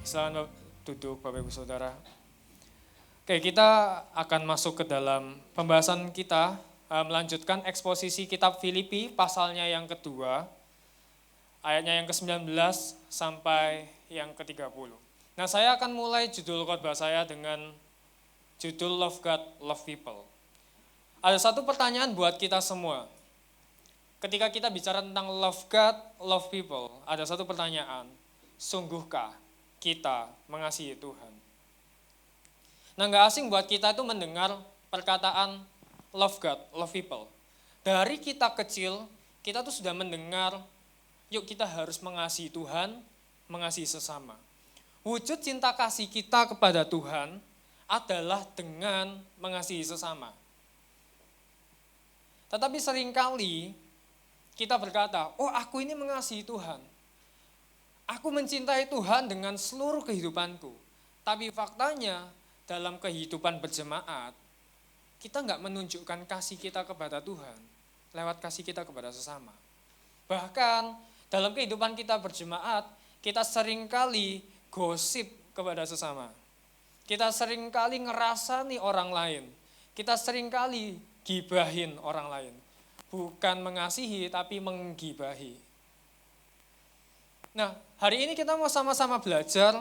Silakan duduk Bapak Ibu Saudara. Oke, kita akan masuk ke dalam pembahasan kita, melanjutkan eksposisi kitab Filipi pasalnya yang kedua, ayatnya yang ke-19 sampai yang ke-30. Nah, saya akan mulai judul khotbah saya dengan judul Love God, Love People. Ada satu pertanyaan buat kita semua. Ketika kita bicara tentang love God, love people, ada satu pertanyaan. Sungguhkah kita mengasihi Tuhan? Nah, gak asing buat kita itu mendengar perkataan love God, love people. Dari kita kecil, kita tuh sudah mendengar, yuk kita harus mengasihi Tuhan, mengasihi sesama. Wujud cinta kasih kita kepada Tuhan adalah dengan mengasihi sesama. Tetapi seringkali kita berkata, oh aku ini mengasihi Tuhan. Aku mencintai Tuhan dengan seluruh kehidupanku. Tapi faktanya dalam kehidupan berjemaat, kita nggak menunjukkan kasih kita kepada Tuhan lewat kasih kita kepada sesama. Bahkan dalam kehidupan kita berjemaat, kita seringkali gosip kepada sesama. Kita seringkali ngerasani orang lain. Kita seringkali gibahin orang lain. Bukan mengasihi, tapi menggibahi. Nah, hari ini kita mau sama-sama belajar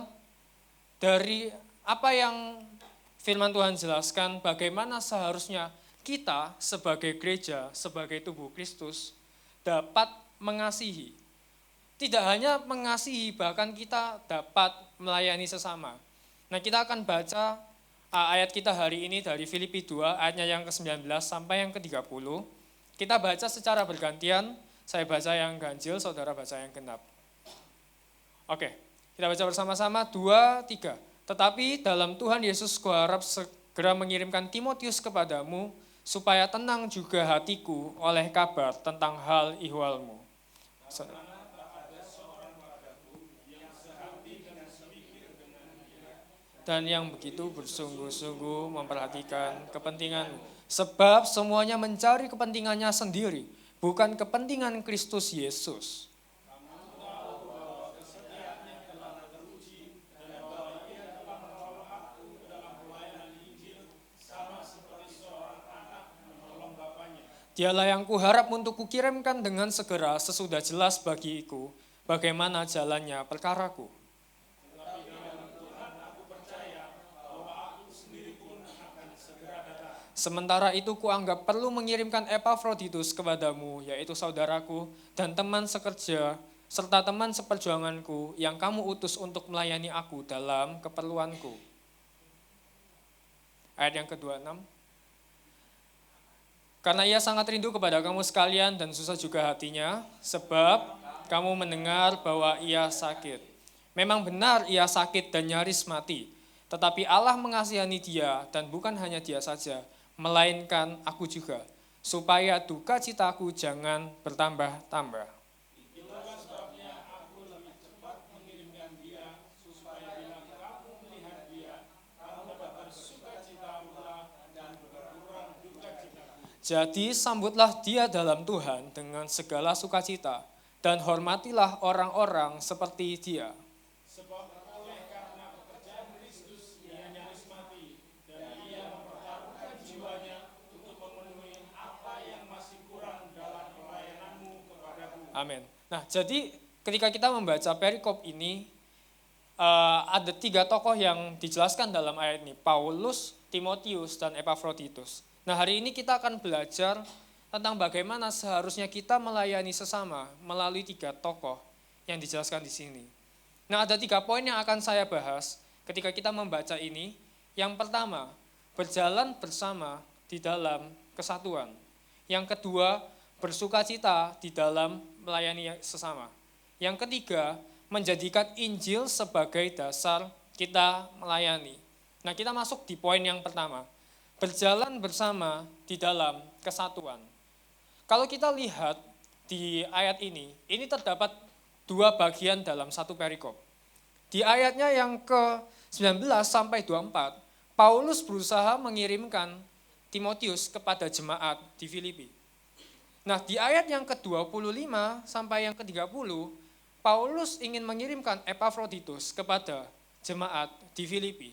dari apa yang firman Tuhan jelaskan, bagaimana seharusnya kita sebagai gereja, sebagai tubuh Kristus, dapat mengasihi. Tidak hanya mengasihi, bahkan kita dapat melayani sesama. Nah, kita akan baca ayat kita hari ini dari Filipi 2, ayatnya yang ke-19 sampai yang ke-30. Kita baca secara bergantian, saya baca yang ganjil, saudara baca yang genap. Oke, kita baca bersama-sama, 2, 3. Tetapi dalam Tuhan Yesus kuharap segera mengirimkan Timotius kepadamu, supaya tenang juga hatiku oleh kabar tentang hal ihwalmu. Dan yang begitu bersungguh-sungguh memperhatikan kepentinganmu. Sebab semuanya mencari kepentingannya sendiri, bukan kepentingan Kristus Yesus. Dialah yang kuharap untuk kukirimkan dengan segera sesudah jelas bagiku bagaimana jalannya perkaraku. Sementara itu kuanggap perlu mengirimkan Epafroditus kepadamu, yaitu saudaraku dan teman sekerja, serta teman seperjuanganku yang kamu utus untuk melayani aku dalam keperluanku. Ayat yang ke-26. Karena ia sangat rindu kepada kamu sekalian dan susah juga hatinya, sebab kamu mendengar bahwa ia sakit. Memang benar ia sakit dan nyaris mati, tetapi Allah mengasihani dia dan bukan hanya dia saja, melainkan aku juga, supaya duka citaku jangan bertambah-tambah. Itulah sebabnya aku lebih cepat mengirimkan dia, supaya bila kamu melihat dia, kamu dapat sukacita pula dan berkurang duka cita. Jadi sambutlah dia dalam Tuhan dengan segala sukacita, dan hormatilah orang-orang seperti dia. Amin. Nah, jadi ketika kita membaca perikop ini, ada 3 tokoh yang dijelaskan dalam ayat ini, Paulus, Timotius, dan Epafroditus. Nah, hari ini kita akan belajar tentang bagaimana seharusnya kita melayani sesama melalui 3 tokoh yang dijelaskan di sini. Nah, ada 3 poin yang akan saya bahas ketika kita membaca ini. Yang pertama, berjalan bersama di dalam kesatuan. Yang kedua, bersukacita di dalam melayani sesama. Yang ketiga, menjadikan Injil sebagai dasar kita melayani. Nah, kita masuk di poin yang pertama. Berjalan bersama di dalam kesatuan. Kalau kita lihat di ayat ini terdapat 2 bagian dalam satu perikop. Di ayatnya yang ke-19 sampai 24, Paulus berusaha mengirimkan Timotius kepada jemaat di Filipi. Nah, di ayat yang ke-25 sampai yang ke-30, Paulus ingin mengirimkan Epafroditus kepada jemaat di Filipi.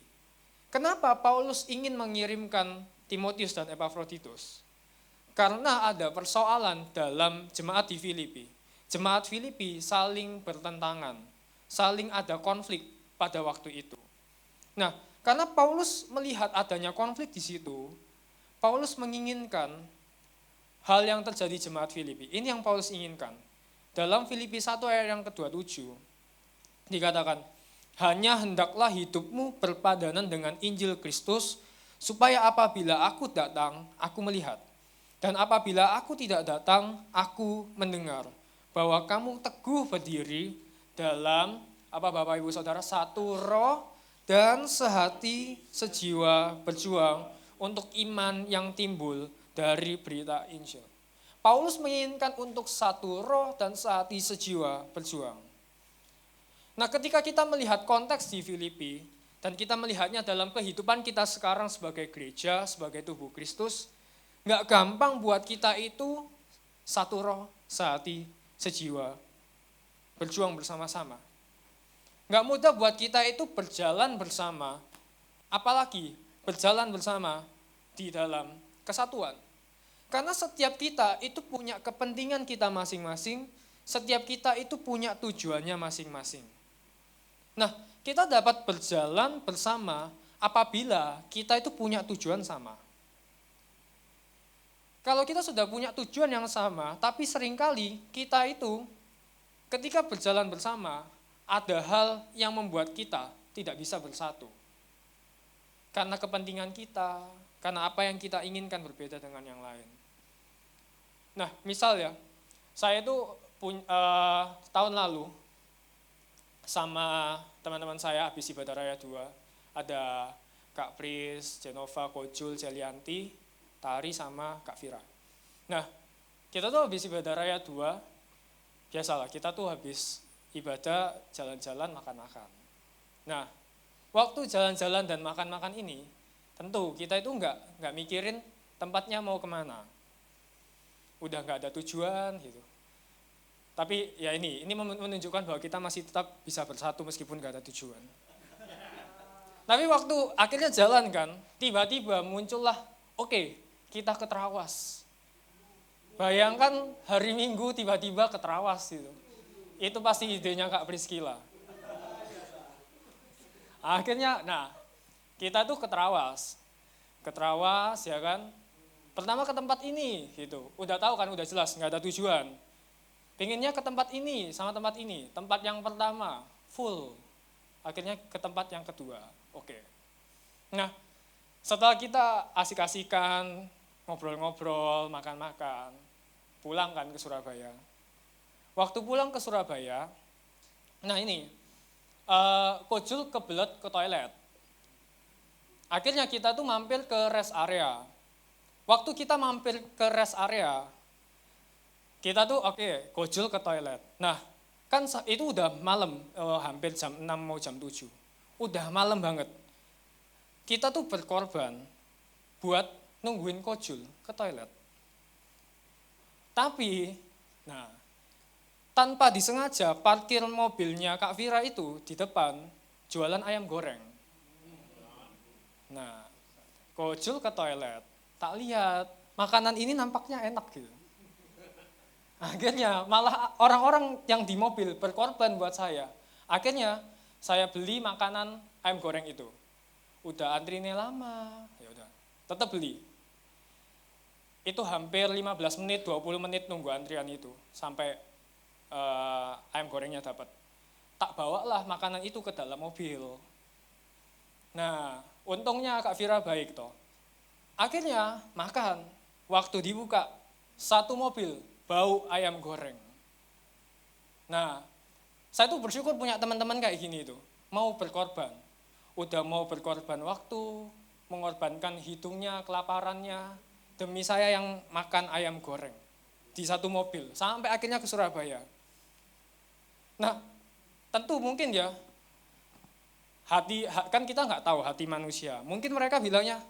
Kenapa Paulus ingin mengirimkan Timotius dan Epafroditus? Karena ada persoalan dalam jemaat di Filipi. Jemaat Filipi saling bertentangan, saling ada konflik pada waktu itu. Nah, karena Paulus melihat adanya konflik di situ, Paulus menginginkan hal yang terjadi jemaat Filipi. Ini yang Paulus inginkan. Dalam Filipi 1 ayat yang ke-27 dikatakan, hanya hendaklah hidupmu berpadanan dengan Injil Kristus, supaya apabila aku datang, aku melihat. Dan apabila aku tidak datang, aku mendengar. Bahwa kamu teguh berdiri dalam, Bapak Ibu Saudara, satu roh dan sehati sejiwa berjuang untuk iman yang timbul dari berita Injil. Paulus menginginkan untuk satu roh dan sehati sejiwa berjuang. Nah, ketika kita melihat konteks di Filipi, dan kita melihatnya dalam kehidupan kita sekarang sebagai gereja, sebagai tubuh Kristus, nggak gampang buat kita itu satu roh, sehati, sejiwa, berjuang bersama-sama. Nggak mudah buat kita itu berjalan bersama, apalagi berjalan bersama di dalam kesatuan. Karena setiap kita itu punya kepentingan kita masing-masing, setiap kita itu punya tujuannya masing-masing. Nah, kita dapat berjalan bersama apabila kita itu punya tujuan sama. Kalau kita sudah punya tujuan yang sama, tapi seringkali kita itu ketika berjalan bersama, ada hal yang membuat kita tidak bisa bersatu. Karena kepentingan kita, karena apa yang kita inginkan berbeda dengan yang lain. Nah, misal ya, saya itu tahun lalu sama teman-teman saya habis ibadah raya 2, ada Kak Pris, Jenova, Kojul, Celianti, Tari sama Kak Vira. Nah, kita tuh habis ibadah raya 2, biasalah kita tuh habis ibadah jalan-jalan makan-makan. Nah, waktu jalan-jalan dan makan-makan ini, tentu kita itu nggak mikirin tempatnya mau kemana. Udah nggak ada tujuan gitu. Tapi ya ini menunjukkan bahwa kita masih tetap bisa bersatu meskipun nggak ada tujuan. Tapi waktu akhirnya jalan kan, tiba-tiba muncullah, oke, kita ke Trawas. Bayangkan hari Minggu tiba-tiba ke Trawas gitu. Itu pasti idenya Kak Priscilla. Akhirnya, kita tuh ke Trawas. Ke Trawas ya kan. Pertama ke tempat ini gitu. Udah tahu kan, udah jelas nggak ada tujuan. Pengennya ke tempat ini sama tempat ini. Tempat yang pertama full. Akhirnya ke tempat yang kedua. Oke. Nah, setelah kita asik-asikan, ngobrol-ngobrol, makan-makan, pulang kan ke Surabaya. Waktu pulang ke Surabaya, Kojul kebelet ke toilet. Akhirnya kita tuh mampir ke rest area. Waktu kita mampir ke rest area, kita tuh Kojul ke toilet. Nah, kan itu udah malam, hampir jam 6 mau jam 7. Udah malam banget. Kita tuh berkorban buat nungguin Kojul ke toilet. Tapi, tanpa disengaja parkir mobilnya Kak Vira itu di depan jualan ayam goreng. Nah, Kojul ke toilet, tak lihat, makanan ini nampaknya enak gitu. Akhirnya malah orang-orang yang di mobil berkorban buat saya. Akhirnya saya beli makanan ayam goreng itu. Udah antrinya lama, ya udah, tetap beli. Itu hampir 15 menit, 20 menit nunggu antrian itu sampai ayam gorengnya dapat. Tak bawalah makanan itu ke dalam mobil. Nah, untungnya Kak Vira baik toh. Akhirnya makan, waktu dibuka satu mobil bau ayam goreng. Nah, saya tuh bersyukur punya teman-teman kayak gini tuh, mau berkorban. Udah mau berkorban waktu, mengorbankan hidungnya, kelaparannya, demi saya yang makan ayam goreng di satu mobil, sampai akhirnya ke Surabaya. Nah, tentu mungkin ya, kan kita nggak tahu hati manusia. Mungkin mereka bilangnya,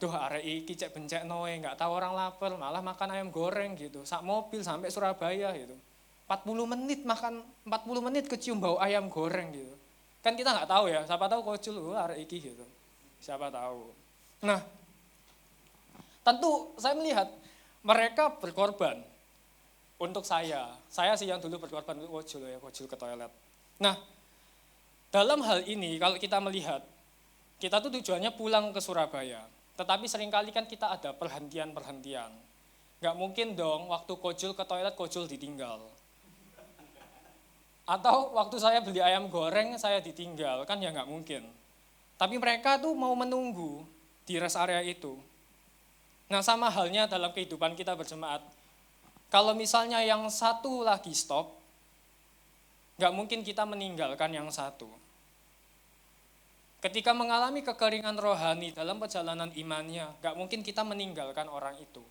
duh arek iki cek bencek noe, nggak tahu orang lapar, malah makan ayam goreng gitu. Sak mobil sampai Surabaya gitu. 40 menit kecium bau ayam goreng gitu. Kan kita nggak tahu ya, siapa tahu kocul, arek iki gitu. Siapa tahu. Nah, tentu saya melihat mereka berkorban untuk saya. Saya sih yang dulu berkorban untuk kocul ke toilet. Nah, dalam hal ini kalau kita melihat, kita tuh tujuannya pulang ke Surabaya. Tetapi seringkali kan kita ada perhentian-perhentian. Nggak mungkin dong waktu kocul ke toilet, kocul ditinggal. Atau waktu saya beli ayam goreng, saya ditinggal, kan ya nggak mungkin. Tapi mereka tuh mau menunggu di rest area itu. Nah sama halnya dalam kehidupan kita berjemaat. Kalau misalnya yang satu lagi stop, nggak mungkin kita meninggalkan yang satu. Ketika mengalami kekeringan rohani dalam perjalanan imannya, nggak mungkin kita meninggalkan orang itu.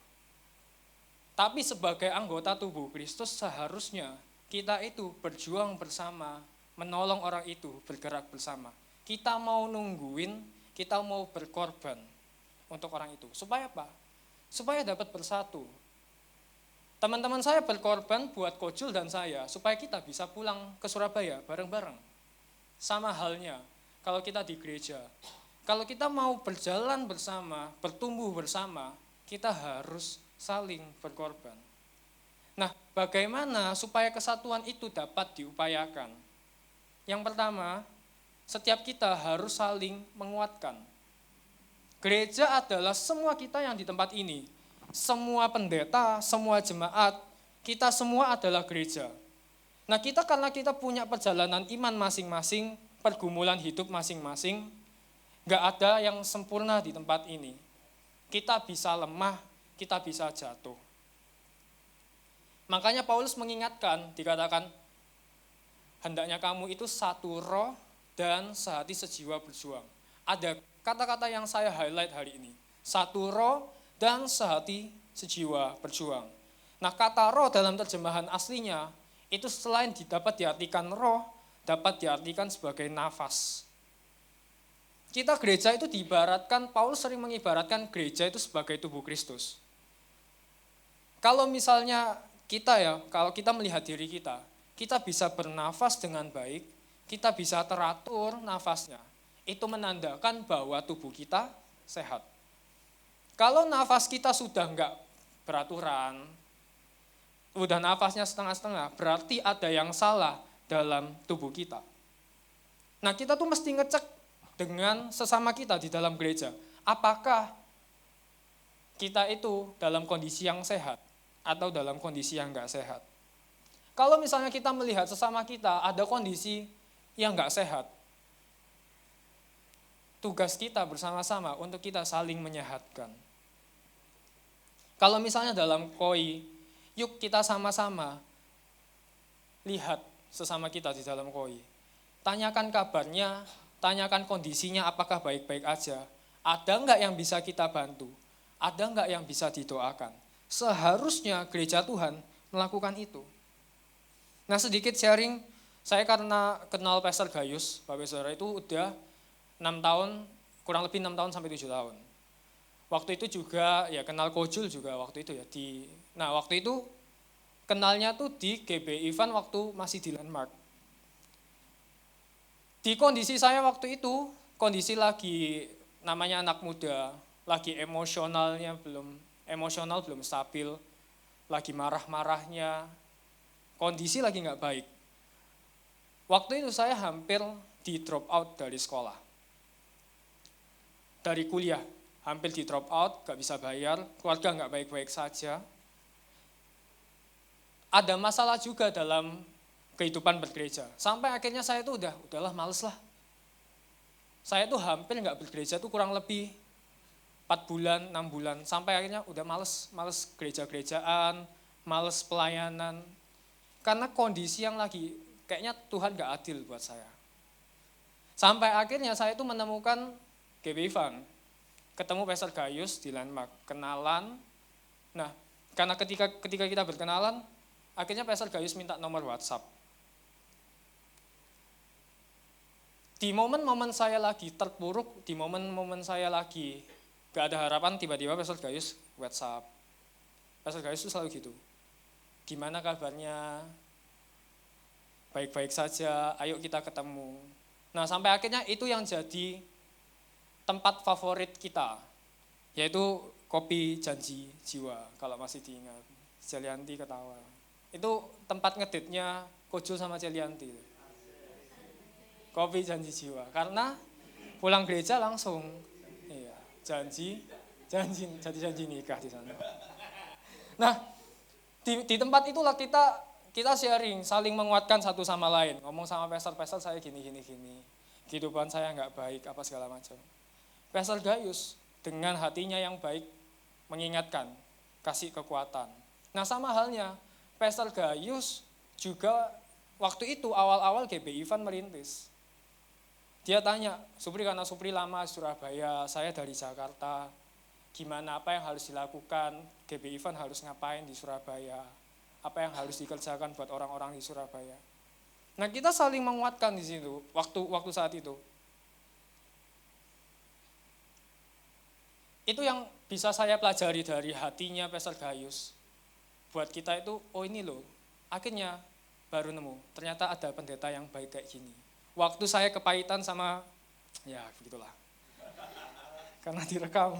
Tapi sebagai anggota tubuh Kristus seharusnya kita itu berjuang bersama, menolong orang itu bergerak bersama. Kita mau nungguin, kita mau berkorban untuk orang itu. Supaya apa? Supaya dapat bersatu. Teman-teman saya berkorban buat Kojul dan saya, supaya kita bisa pulang ke Surabaya bareng-bareng. Sama halnya kalau kita di gereja. Kalau kita mau berjalan bersama, bertumbuh bersama, kita harus saling berkorban. Nah, bagaimana supaya kesatuan itu dapat diupayakan? Yang pertama, setiap kita harus saling menguatkan. Gereja adalah semua kita yang di tempat ini. Semua pendeta, semua jemaat, kita semua adalah gereja. Nah, karena kita punya perjalanan iman masing-masing, pergumulan hidup masing-masing, nggak ada yang sempurna di tempat ini. Kita bisa lemah, kita bisa jatuh. Makanya Paulus mengingatkan, dikatakan, hendaknya kamu itu satu roh dan sehati sejiwa berjuang. Ada kata-kata yang saya highlight hari ini. Satu roh dan sehati sejiwa berjuang. Nah, kata roh dalam terjemahan aslinya, itu selain dapat diartikan roh, dapat diartikan sebagai nafas. Kita gereja itu diibaratkan, Paulus sering mengibaratkan gereja itu sebagai tubuh Kristus. Kalau misalnya kalau kita melihat diri kita bisa bernafas dengan baik, kita bisa teratur nafasnya. Itu menandakan bahwa tubuh kita sehat. Kalau nafas kita sudah enggak beraturan, udah nafasnya setengah-setengah, berarti ada yang salah dalam tubuh kita. Nah, kita tuh mesti ngecek dengan sesama kita di dalam gereja. Apakah kita itu dalam kondisi yang sehat atau dalam kondisi yang enggak sehat? Kalau misalnya kita melihat sesama kita ada kondisi yang enggak sehat, tugas kita bersama-sama untuk kita saling menyehatkan. Kalau misalnya dalam koi, yuk kita sama-sama lihat sesama kita di dalam koi. Tanyakan kabarnya, tanyakan kondisinya apakah baik-baik aja. Ada enggak yang bisa kita bantu? Ada enggak yang bisa didoakan? Seharusnya gereja Tuhan melakukan itu. Nah, sedikit sharing, saya karena kenal Pastor Gayus, Bapak Saudara, itu udah 6 tahun, kurang lebih 6 tahun sampai 7 tahun. Waktu itu juga ya kenal Kojul juga waktu itu ya waktu itu kenalnya tuh di GB Event waktu masih di Landmark. Di kondisi saya waktu itu, kondisi lagi namanya anak muda, lagi emosional belum stabil, lagi marah-marahnya, kondisi lagi nggak baik. Waktu itu saya hampir di drop out dari sekolah, dari kuliah, hampir di drop out, nggak bisa bayar, keluarga nggak baik-baik saja. Ada masalah juga dalam kehidupan bergereja, sampai akhirnya saya tuh udahlah males lah. Saya tuh hampir nggak bergereja tuh kurang lebih 4 bulan, 6 bulan, sampai akhirnya udah males gereja-gerejaan, males pelayanan. Karena kondisi yang lagi, kayaknya Tuhan gak adil buat saya. Sampai akhirnya saya tuh menemukan GB Ivan, ketemu Pastor Gayus di Landmark, kenalan. Nah, karena ketika kita berkenalan, akhirnya Pastor Gayus minta nomor WhatsApp. Di momen-momen saya lagi terpuruk, di momen-momen saya lagi gak ada harapan, tiba-tiba Pastor Gayus WhatsApp. Pastor Gayus itu selalu gitu. Gimana kabarnya? Baik-baik saja, ayo kita ketemu. Nah, sampai akhirnya itu yang jadi tempat favorit kita, yaitu kopi Janji Jiwa, kalau masih diingat. Celianti ketawa. Itu tempat ngeditnya Kojul sama Celianti. Kopi Janji Jiwa, karena pulang gereja langsung iya, jadi janji nikah di sana. Nah, di tempat itulah kita sharing, saling menguatkan satu sama lain. Ngomong sama pastor saya gini. Kehidupan saya nggak baik, apa segala macam. Pastor Gayus dengan hatinya yang baik mengingatkan, kasih kekuatan. Nah, sama halnya Pastor Gayus juga waktu itu awal-awal GB Ivan merintis. Dia tanya, Supri, karena Supri lama di Surabaya, saya dari Jakarta, gimana, apa yang harus dilakukan, GB Ivan harus ngapain di Surabaya, apa yang harus dikerjakan buat orang-orang di Surabaya. Nah, kita saling menguatkan di situ waktu saat itu. Itu yang bisa saya pelajari dari hatinya Pastor Gayus. Buat kita itu, oh ini loh, akhirnya baru nemu, ternyata ada pendeta yang baik kayak gini. Waktu saya kepahitan sama, ya begitulah, karena direkam.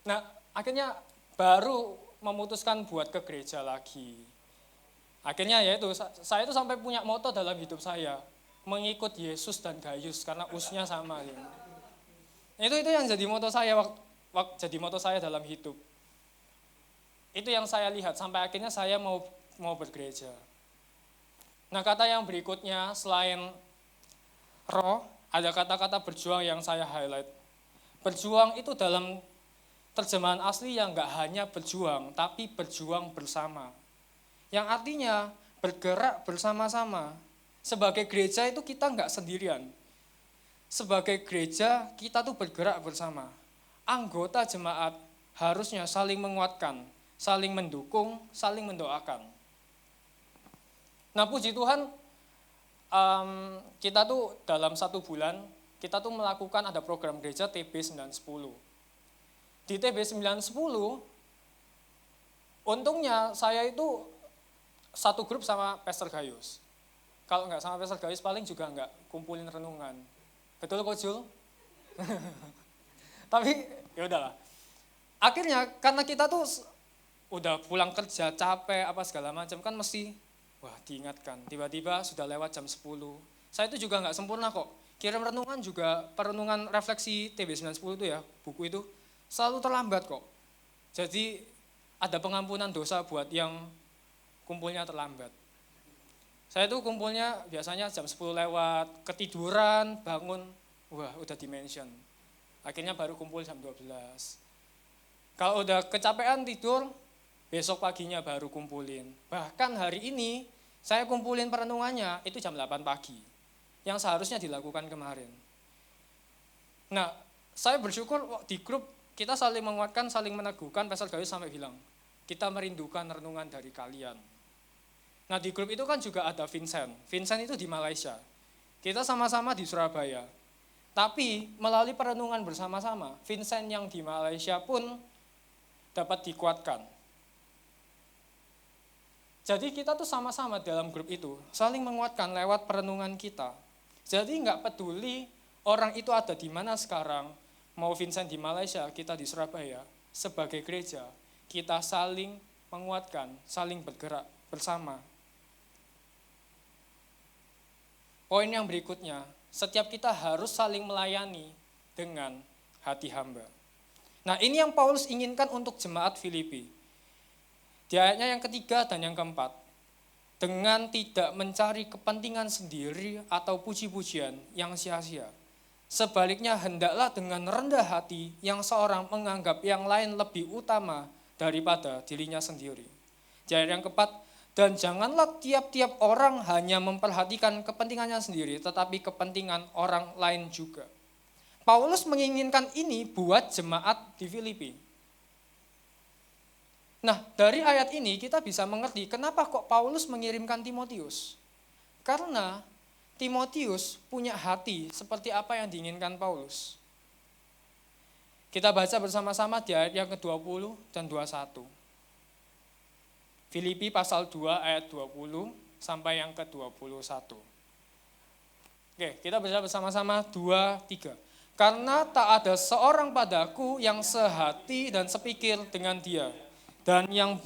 Nah, akhirnya baru memutuskan buat ke gereja lagi. Akhirnya ya itu, saya itu sampai punya moto dalam hidup saya, mengikut Yesus dan Gayus, karena usnya sama. Ya. Itu yang jadi moto saya dalam hidup. Itu yang saya lihat, sampai akhirnya saya mau bergereja. Nah, kata yang berikutnya, selain roh, ada kata-kata berjuang yang saya highlight. Berjuang itu dalam terjemahan asli yang nggak hanya berjuang, tapi berjuang bersama. Yang artinya bergerak bersama-sama. Sebagai gereja itu kita nggak sendirian. Sebagai gereja kita tuh bergerak bersama. Anggota jemaat harusnya saling menguatkan, saling mendukung, saling mendoakan. Nah, puji Tuhan, kita tuh dalam 1 bulan, kita tuh melakukan ada program gereja TB 910. Di TB 910, untungnya saya itu satu grup sama Pastor Gayus. Kalau nggak sama Pastor Gayus, paling juga nggak kumpulin renungan. Betul kok, Jul? Tapi ya udahlah. Akhirnya karena kita tuh udah pulang kerja, capek, apa segala macam, kan mesti wah diingatkan, tiba-tiba sudah lewat jam 10. Saya itu juga nggak sempurna kok. Kirim renungan juga, perenungan refleksi TB 910 itu ya, buku itu selalu terlambat kok. Jadi ada pengampunan dosa buat yang kumpulnya terlambat. Saya itu kumpulnya biasanya jam 10 lewat, ketiduran, bangun, wah udah dimension. Akhirnya baru kumpul jam 12. Kalau udah kecapean tidur, besok paginya baru kumpulin. Bahkan hari ini saya kumpulin perenungannya itu jam 8 pagi. Yang seharusnya dilakukan kemarin. Nah, saya bersyukur di grup kita saling menguatkan, saling meneguhkan. Pastor Gayus sampai bilang, kita merindukan renungan dari kalian. Nah, di grup itu kan juga ada Vincent. Vincent itu di Malaysia. Kita sama-sama di Surabaya. Tapi melalui perenungan bersama-sama, Vincent yang di Malaysia pun dapat dikuatkan. Jadi kita tuh sama-sama dalam grup itu, saling menguatkan lewat perenungan kita. Jadi nggak peduli orang itu ada di mana sekarang, mau Vincent di Malaysia, kita di Surabaya, sebagai gereja, kita saling menguatkan, saling bergerak bersama. Poin yang berikutnya, setiap kita harus saling melayani dengan hati hamba. Nah, ini yang Paulus inginkan untuk jemaat Filipi. Di ayatnya yang ketiga dan yang keempat, dengan tidak mencari kepentingan sendiri atau puji-pujian yang sia-sia. Sebaliknya hendaklah dengan rendah hati yang seorang menganggap yang lain lebih utama daripada dirinya sendiri. Di ayat yang keempat, dan janganlah tiap-tiap orang hanya memperhatikan kepentingannya sendiri, tetapi kepentingan orang lain juga. Paulus menginginkan ini buat jemaat di Filipi. Nah, dari ayat ini kita bisa mengerti kenapa kok Paulus mengirimkan Timotius. Karena Timotius punya hati seperti apa yang diinginkan Paulus. Kita baca bersama-sama di ayat yang ke-20 dan 21. Filipi pasal 2 ayat 20 sampai yang ke-21. Oke, kita baca bersama-sama 2, 3. Karena tak ada seorang padaku yang sehati dan sepikir dengan dia, dan yang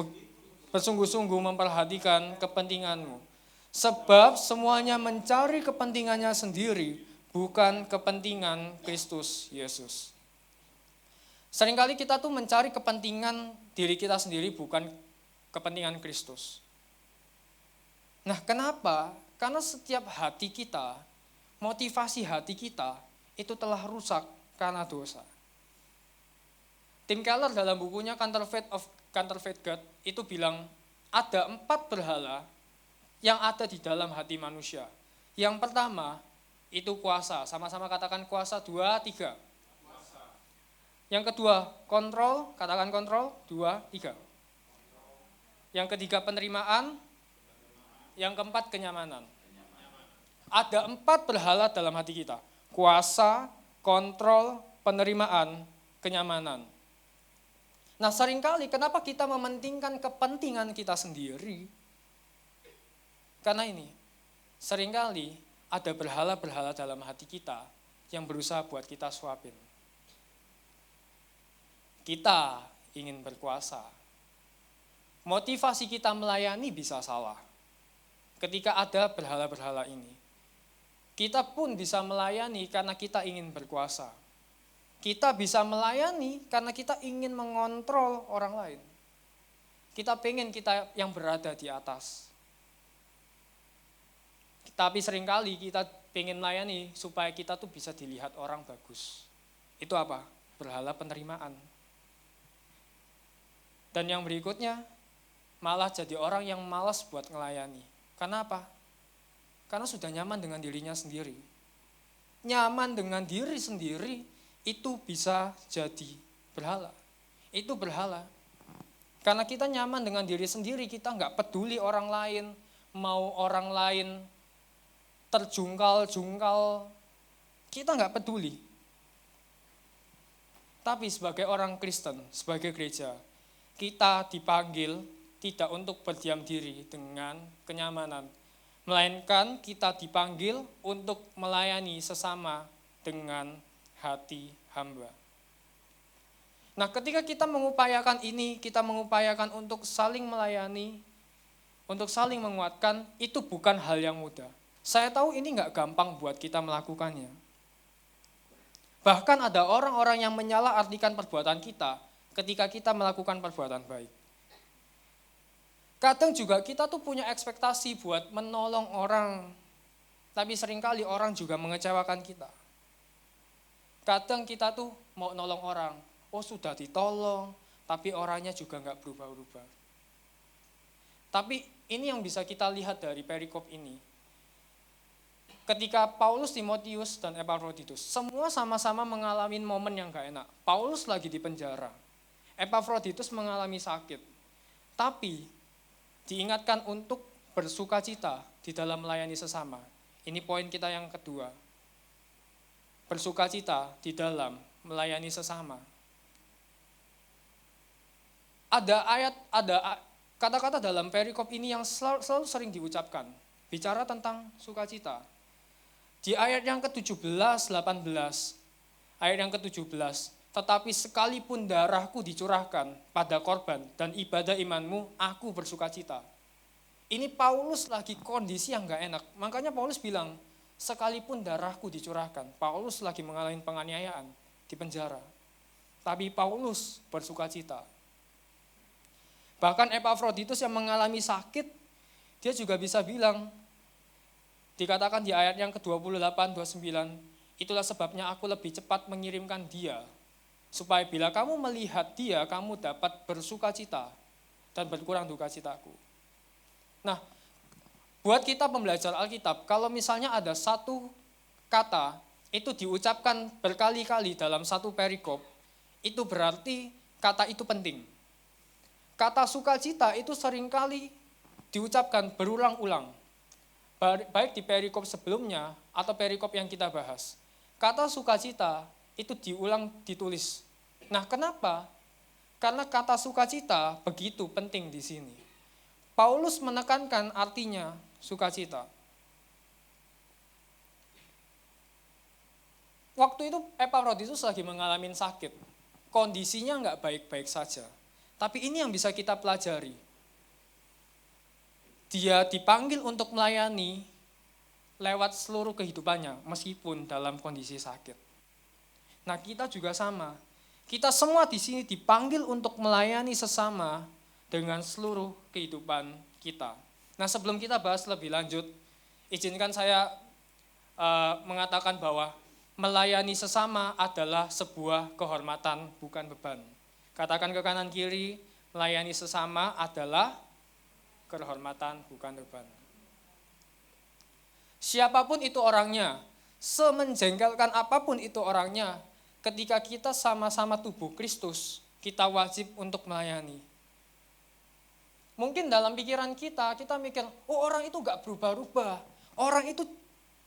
bersungguh-sungguh memperhatikan kepentinganmu. Sebab semuanya mencari kepentingannya sendiri, bukan kepentingan Kristus Yesus. Seringkali kita tuh mencari kepentingan diri kita sendiri, bukan kepentingan Kristus. Nah, kenapa? Karena setiap hati kita, motivasi hati kita, itu telah rusak karena dosa. Tim Keller dalam bukunya Counterfeit God itu bilang, ada 4 berhala yang ada di dalam hati manusia. Yang pertama, itu kuasa. Sama-sama katakan kuasa, 2, 3. Yang kedua, kontrol, katakan kontrol, 2, 3. Yang ketiga, penerimaan. Yang keempat, kenyamanan. Ada 4 berhala dalam hati kita. Kuasa, kontrol, penerimaan, kenyamanan. Nah, seringkali kenapa kita mementingkan kepentingan kita sendiri? Karena ini, seringkali ada berhala-berhala dalam hati kita yang berusaha buat kita suapin. Kita ingin berkuasa. Motivasi kita melayani bisa salah. Ketika ada berhala-berhala ini, kita pun bisa melayani karena kita ingin berkuasa. Kita bisa melayani karena kita ingin mengontrol orang lain. Kita pengen kita yang berada di atas. Tapi seringkali kita pengen melayani supaya kita tuh bisa dilihat orang bagus. Itu apa? Berhala penerimaan. Dan yang berikutnya, malah jadi orang yang malas buat ngelayani. Karena apa? Karena sudah nyaman dengan dirinya sendiri. Nyaman dengan diri sendiri itu bisa jadi berhala. Itu berhala. Karena kita nyaman dengan diri sendiri, kita nggak peduli orang lain, mau orang lain terjungkal-jungkal, kita nggak peduli. Tapi sebagai orang Kristen, sebagai gereja, kita dipanggil tidak untuk berdiam diri dengan kenyamanan, melainkan kita dipanggil untuk melayani sesama dengan hati hamba. Nah, ketika kita mengupayakan ini, kita mengupayakan untuk saling melayani, untuk saling menguatkan, itu bukan hal yang mudah. Saya tahu ini nggak gampang buat kita melakukannya. Bahkan ada orang-orang yang menyalahartikan perbuatan kita ketika kita melakukan perbuatan baik. Kadang juga kita tuh punya ekspektasi buat menolong orang, tapi seringkali orang juga mengecewakan kita. Kadang kita tuh mau nolong orang, oh sudah ditolong, tapi orangnya juga nggak berubah-ubah. Tapi ini yang bisa kita lihat dari perikop ini. Ketika Paulus, Timotius, dan Epafroditus, semua sama-sama mengalami momen yang gak enak. Paulus lagi di penjara, Epafroditus mengalami sakit. Tapi diingatkan untuk bersukacita di dalam melayani sesama. Ini poin kita yang kedua. Bersukacita di dalam melayani sesama. Ada kata-kata dalam perikop ini yang selalu sering diucapkan. Bicara tentang sukacita. Di ayat yang ke-17, 18, ayat yang ke-17, tetapi sekalipun darahku dicurahkan pada korban dan ibadah imanmu, aku bersukacita. Ini Paulus lagi kondisi yang gak enak. Makanya Paulus bilang, sekalipun darahku dicurahkan. Paulus lagi mengalami penganiayaan di penjara. Tapi Paulus bersukacita. Bahkan Epafroditus yang mengalami sakit, dia juga bisa bilang, dikatakan di ayat yang ke-28, 29, itulah sebabnya aku lebih cepat mengirimkan dia, supaya bila kamu melihat dia, kamu dapat bersukacita dan berkurang duka citaku. Nah, buat kita pembelajar Alkitab, kalau misalnya ada satu kata, itu diucapkan berkali-kali dalam satu perikop, itu berarti kata itu penting. Kata sukacita itu seringkali diucapkan berulang-ulang, baik di perikop sebelumnya atau perikop yang kita bahas. Kata sukacita itu ditulis. Nah, kenapa? Karena kata sukacita begitu penting di sini. Paulus menekankan artinya sukacita. waktu itu Epafroditus lagi mengalami sakit. Kondisinya nggak baik-baik saja. Tapi ini yang bisa kita pelajari. Dia dipanggil untuk melayani lewat seluruh kehidupannya, meskipun dalam kondisi sakit. Nah, kita juga sama. Kita semua di sini dipanggil untuk melayani sesama dengan seluruh kehidupan kita. Nah, sebelum kita bahas lebih lanjut, izinkan saya mengatakan bahwa melayani sesama adalah sebuah kehormatan, bukan beban. Katakan ke kanan kiri, melayani sesama adalah kehormatan, bukan beban. Siapapun itu orangnya, semenjengkelkan apapun itu orangnya, ketika kita sama-sama tubuh Kristus, kita wajib untuk melayani. Mungkin dalam pikiran kita mikir, oh orang itu gak berubah-ubah, orang itu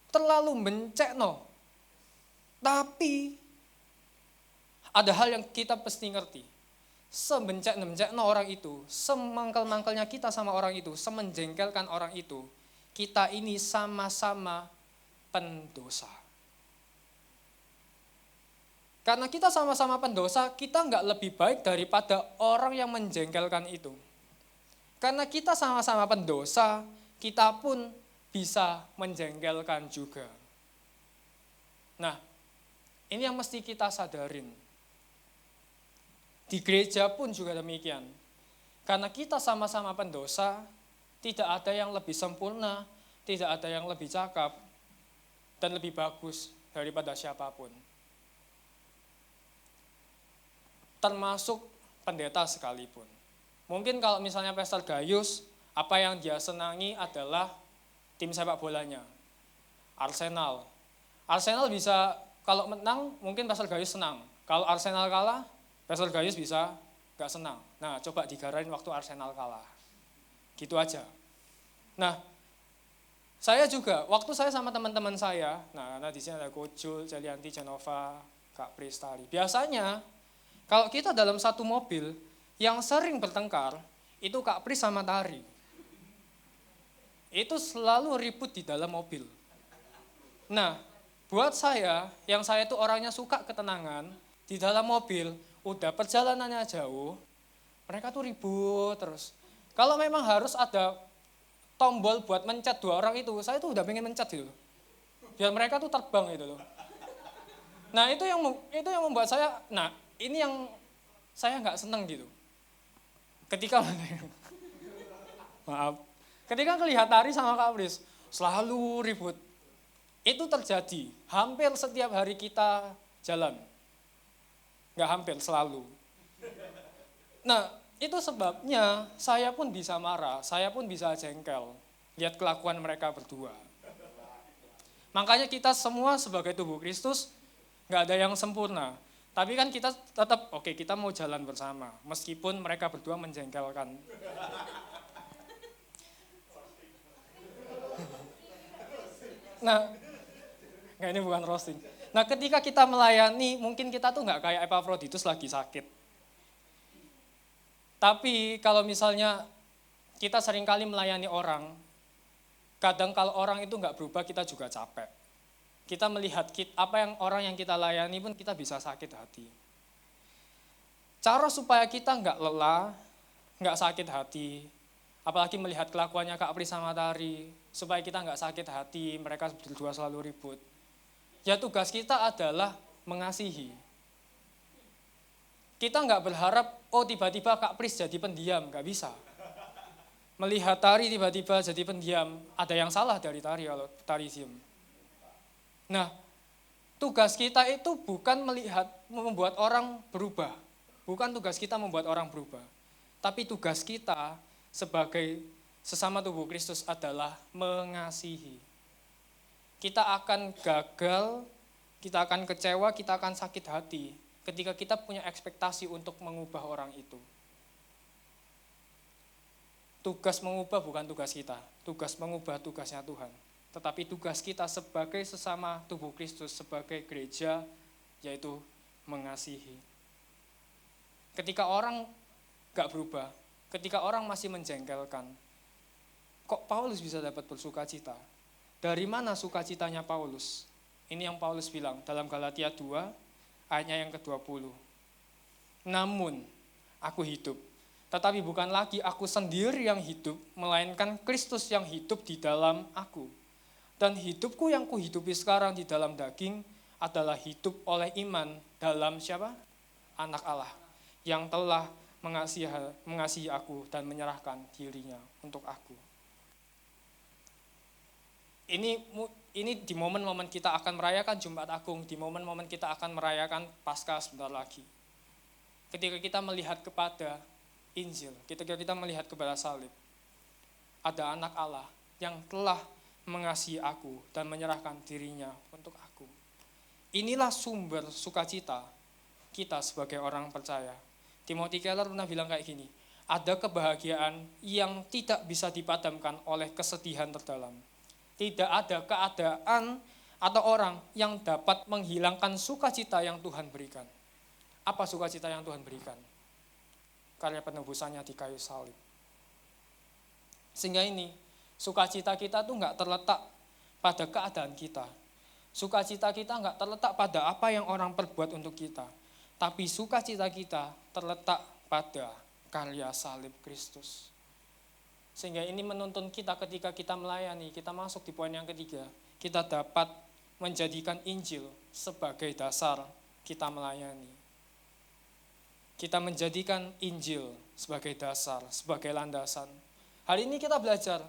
terlalu mencekno. Tapi ada hal yang kita pasti ngerti. Semencekno orang itu, semangkel-mangkelnya kita sama orang itu, semenjengkelkan orang itu, kita ini sama-sama pendosa. Karena kita sama-sama pendosa, kita nggak lebih baik daripada orang yang menjengkelkan itu. Karena kita sama-sama pendosa, kita pun bisa menjengkelkan juga. Nah, ini yang mesti kita sadarin. Di gereja pun juga demikian. Karena kita sama-sama pendosa, tidak ada yang lebih sempurna, tidak ada yang lebih cakap, dan lebih bagus daripada siapapun. Termasuk pendeta sekalipun. Mungkin kalau misalnya Pastor Gayus, apa yang dia senangi adalah tim sepak bolanya. Arsenal. Arsenal bisa, kalau menang mungkin Pastor Gayus senang. Kalau Arsenal kalah, Pastor Gayus bisa gak senang. Nah, coba digarain waktu Arsenal kalah. Gitu aja. Nah, saya juga, waktu saya sama teman-teman saya, nah di sini ada Kojul, Jalianti, Janova, Kak Pristari. Biasanya, kalau kita dalam satu mobil, yang sering bertengkar, itu Kak Pris sama Tari. Itu selalu ribut di dalam mobil. Nah, buat saya, yang saya itu orangnya suka ketenangan, di dalam mobil, udah perjalanannya jauh, mereka tuh ribut terus. Kalau memang harus ada tombol buat mencet dua orang itu, saya tuh udah pengen mencet gitu. Biar mereka tuh terbang gitu loh. Nah, itu yang membuat saya, nah ini yang saya nggak seneng gitu. Ketika ketika ngelihat Tari sama Kak Pris selalu ribut. Itu terjadi hampir setiap hari kita jalan. Nggak hampir, selalu. Nah, itu sebabnya saya pun bisa marah, saya pun bisa jengkel lihat kelakuan mereka berdua. Makanya kita semua sebagai tubuh Kristus nggak ada yang sempurna. Tapi kan kita tetap, oke, kita mau jalan bersama, meskipun mereka berdua menjengkelkan. Nah, ini bukan roasting. Nah, ketika kita melayani, mungkin kita tuh nggak kayak Epafroditus lagi sakit. Tapi kalau misalnya kita seringkali melayani orang, kadang kalau orang itu nggak berubah, kita juga capek. Kita melihat apa yang orang yang kita layani pun kita bisa sakit hati. Cara supaya kita nggak lelah, nggak sakit hati, apalagi melihat kelakuannya Kak Pris sama Tari, supaya kita nggak sakit hati, mereka berdua selalu ribut. Ya tugas kita adalah mengasihi. Kita nggak berharap, oh tiba-tiba Kak Pris jadi pendiam, nggak bisa. Melihat Tari tiba-tiba jadi pendiam, ada yang salah dari Tari kalau Tari diem. Nah, tugas kita itu bukan membuat orang berubah. Bukan tugas kita membuat orang berubah. Tapi tugas kita sebagai sesama tubuh Kristus adalah mengasihi. Kita akan gagal, kita akan kecewa, kita akan sakit hati ketika kita punya ekspektasi untuk mengubah orang itu. Tugas mengubah bukan tugas kita, tugas mengubah tugasnya Tuhan. Tetapi tugas kita sebagai sesama tubuh Kristus, sebagai gereja, yaitu mengasihi. Ketika orang gak berubah, ketika orang masih menjengkelkan, kok Paulus bisa dapat bersukacita? Dari mana sukacitanya Paulus? Ini yang Paulus bilang dalam Galatia 2 ayatnya yang ke-20. Namun aku hidup, tetapi bukan lagi aku sendiri yang hidup, melainkan Kristus yang hidup di dalam aku. Dan hidupku yang kuhidupi sekarang di dalam daging adalah hidup oleh iman dalam siapa? Anak Allah yang telah mengasihi aku dan menyerahkan dirinya untuk aku. Ini di momen-momen kita akan merayakan Jumat Agung, di momen-momen kita akan merayakan Paskah sebentar lagi. Ketika kita melihat kepada Injil, ketika kita melihat kepada salib, ada anak Allah yang telah mengasihi aku dan menyerahkan dirinya untuk aku. Inilah sumber sukacita kita sebagai orang percaya. Timothy Keller pernah bilang kayak gini, ada kebahagiaan yang tidak bisa dipadamkan oleh kesedihan terdalam. Tidak ada keadaan atau orang yang dapat menghilangkan sukacita yang Tuhan berikan. Apa sukacita yang Tuhan berikan? Karya penebusannya di kayu salib. Sehingga ini, sukacita kita tuh nggak terletak pada keadaan kita. Sukacita kita nggak terletak pada apa yang orang perbuat untuk kita. Tapi sukacita kita terletak pada karya salib Kristus. Sehingga ini menuntun kita ketika kita melayani, kita masuk di poin yang ketiga, kita dapat menjadikan Injil sebagai dasar kita melayani. Kita menjadikan Injil sebagai dasar, sebagai landasan. Hari ini kita belajar,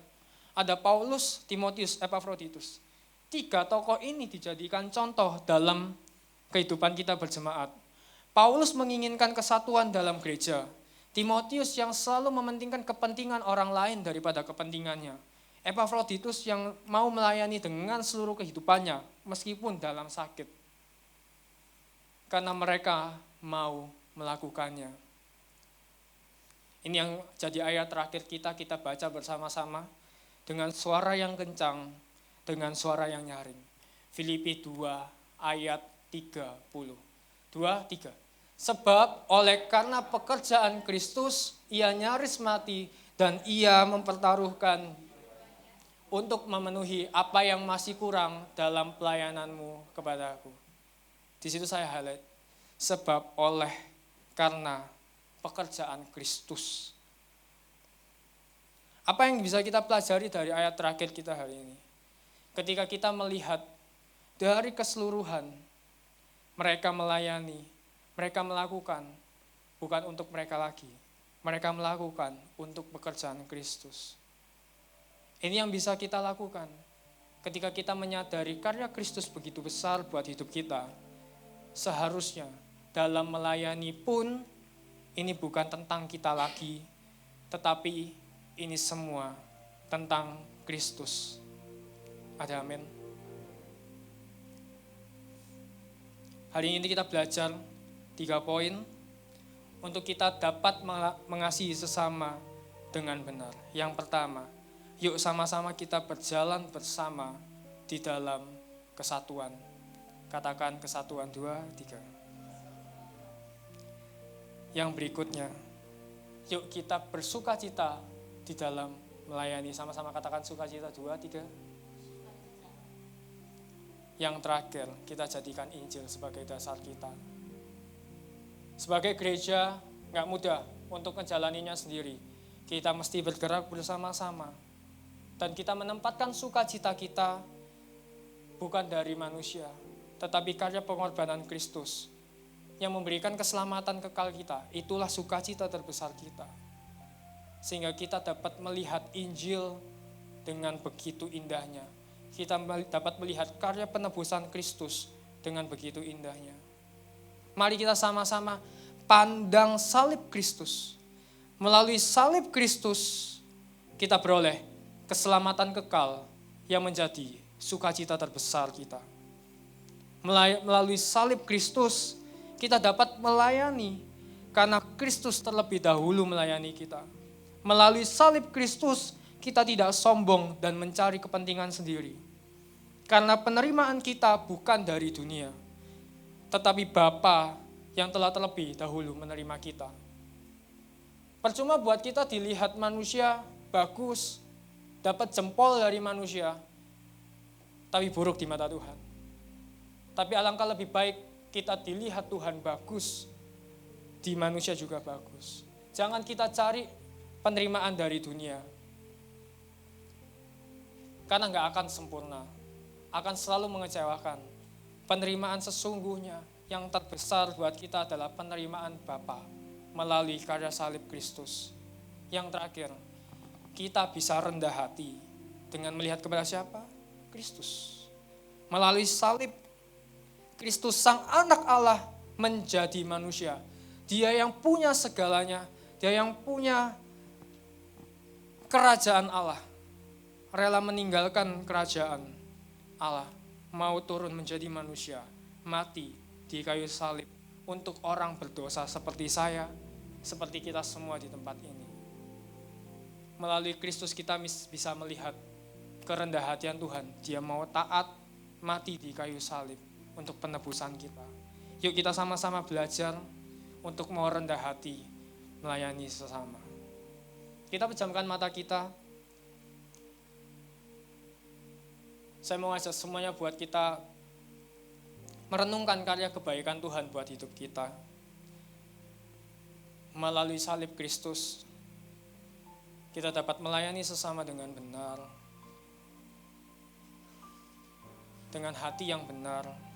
ada Paulus, Timotius, Epafroditus. 3 tokoh ini dijadikan contoh dalam kehidupan kita berjemaat. Paulus menginginkan kesatuan dalam gereja. Timotius yang selalu mementingkan kepentingan orang lain daripada kepentingannya. Epafroditus yang mau melayani dengan seluruh kehidupannya, meskipun dalam sakit. Karena mereka mau melakukannya. Ini yang jadi ayat terakhir kita baca bersama-sama dengan suara yang kencang, dengan suara yang nyaring. Filipi 2 ayat 30. 2, 3. Sebab karena pekerjaan Kristus, ia nyaris mati dan ia mempertaruhkan untuk memenuhi apa yang masih kurang dalam pelayananmu kepadaku. Di situ saya highlight, sebab karena pekerjaan Kristus. Apa yang bisa kita pelajari dari ayat terakhir kita hari ini? Ketika kita melihat dari keseluruhan, mereka melayani, mereka melakukan bukan untuk mereka lagi. Mereka melakukan untuk pekerjaan Kristus. Ini yang bisa kita lakukan. Ketika kita menyadari karya Kristus begitu besar buat hidup kita, seharusnya dalam melayani pun ini bukan tentang kita lagi, tetapi ini semua tentang Kristus. Ada amin. Hari ini kita belajar 3 poin untuk kita dapat mengasihi sesama dengan benar. Yang pertama, yuk sama-sama kita berjalan bersama di dalam kesatuan. Katakan kesatuan, 2, 3. Yang berikutnya, yuk kita bersukacita di dalam melayani. Sama-sama katakan sukacita, 2, 3. Yang terakhir, kita jadikan Injil sebagai dasar kita. Sebagai gereja, gak mudah untuk menjalaninya sendiri. Kita mesti bergerak bersama-sama. Dan kita menempatkan sukacita kita bukan dari manusia, tetapi karya pengorbanan Kristus yang memberikan keselamatan kekal kita. Itulah sukacita terbesar kita. Sehingga kita dapat melihat Injil dengan begitu indahnya. Kita dapat melihat karya penebusan Kristus dengan begitu indahnya. Mari kita sama-sama pandang salib Kristus. Melalui salib Kristus, kita beroleh keselamatan kekal yang menjadi sukacita terbesar kita. Melalui salib Kristus, kita dapat melayani karena Kristus terlebih dahulu melayani kita. Melalui salib Kristus, kita tidak sombong dan mencari kepentingan sendiri. Karena penerimaan kita bukan dari dunia, tetapi Bapa yang telah terlebih dahulu menerima kita. Percuma buat kita dilihat manusia bagus, dapat jempol dari manusia, tapi buruk di mata Tuhan. Tapi alangkah lebih baik kita dilihat Tuhan bagus, di manusia juga bagus. Jangan kita cari penerimaan dari dunia. Karena nggak akan sempurna, akan selalu mengecewakan. Penerimaan sesungguhnya yang terbesar buat kita adalah penerimaan Bapa melalui karya salib Kristus. Yang terakhir, kita bisa rendah hati dengan melihat kepada siapa? Kristus. Melalui salib Kristus sang anak Allah menjadi manusia. Dia yang punya segalanya, dia yang punya kerajaan Allah. Rela meninggalkan kerajaan Allah, mau turun menjadi manusia, mati di kayu salib untuk orang berdosa seperti saya, seperti kita semua di tempat ini. Melalui Kristus kita bisa melihat kerendah hatian Tuhan. Dia mau taat, mati di kayu salib untuk penebusan kita. Yuk kita sama-sama belajar untuk mau rendah hati melayani sesama. Kita pejamkan mata kita. Saya mau ngajak semuanya buat kita merenungkan karya kebaikan Tuhan buat hidup kita. Melalui salib Kristus, kita dapat melayani sesama dengan benar, dengan hati yang benar.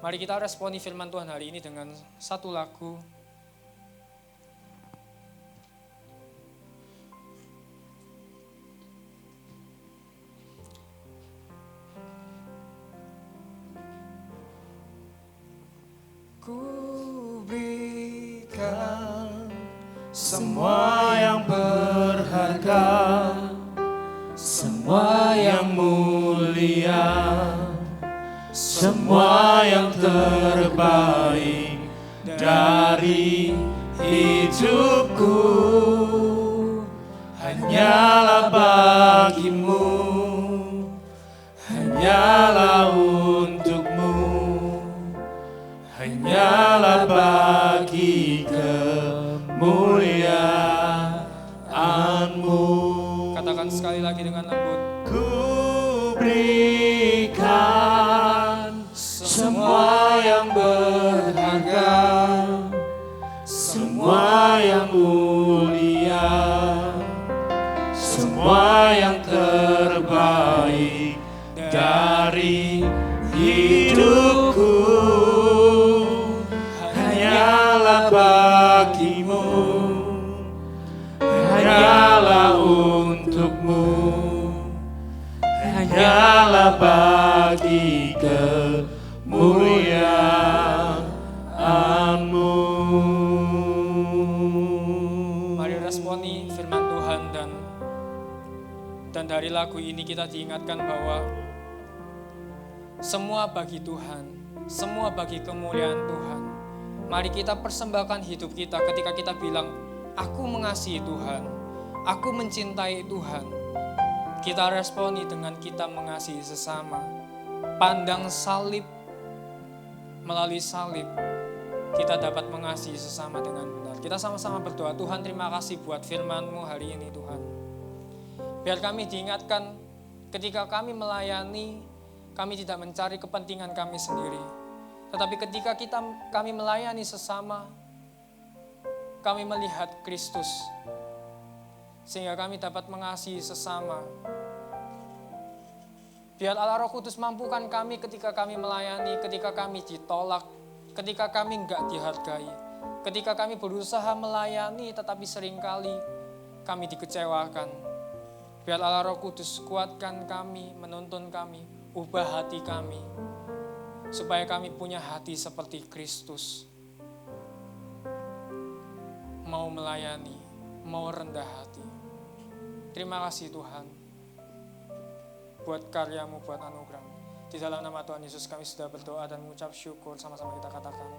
Mari kita responi firman Tuhan hari ini dengan satu lagu. Ku berikan semua yang berharga, semua yang mulia, semua yang terbaik dari hidupku, hanyalah bagimu, hanyalah untukmu, hanyalah bagi kemuliaan-Mu. Katakan sekali lagi dengan lembut. Ku berikan semua yang berharga, semua yang mulia, semua yang terbaik dari hidupku, hanyalah bagimu, hanyalah untukmu, hanyalah bagi kemuliaan-Mu. Mari responi firman Tuhan dan dari lagu ini kita diingatkan bahwa semua bagi Tuhan, semua bagi kemuliaan Tuhan. Mari kita persembahkan hidup kita ketika kita bilang, aku mengasihi Tuhan, aku mencintai Tuhan. Kita responi dengan kita mengasihi sesama. Pandang salib, melalui salib, kita dapat mengasihi sesama dengan benar. Kita sama-sama berdoa, Tuhan terima kasih buat firman-Mu hari ini Tuhan. Biar kami diingatkan ketika kami melayani, kami tidak mencari kepentingan kami sendiri. Tetapi ketika kami melayani sesama, kami melihat Kristus. Sehingga kami dapat mengasihi sesama. Biar Allah Roh Kudus mampukan kami ketika kami melayani, ketika kami ditolak, ketika kami enggak dihargai, ketika kami berusaha melayani tetapi seringkali kami dikecewakan. Biar Allah Roh Kudus kuatkan kami, menuntun kami, ubah hati kami, supaya kami punya hati seperti Kristus. Mau melayani, mau rendah hati. Terima kasih Tuhan, buat karya-Mu, buat anugerah-Mu. Di dalam nama Tuhan Yesus kami sudah berdoa dan mengucap syukur, sama-sama kita katakan.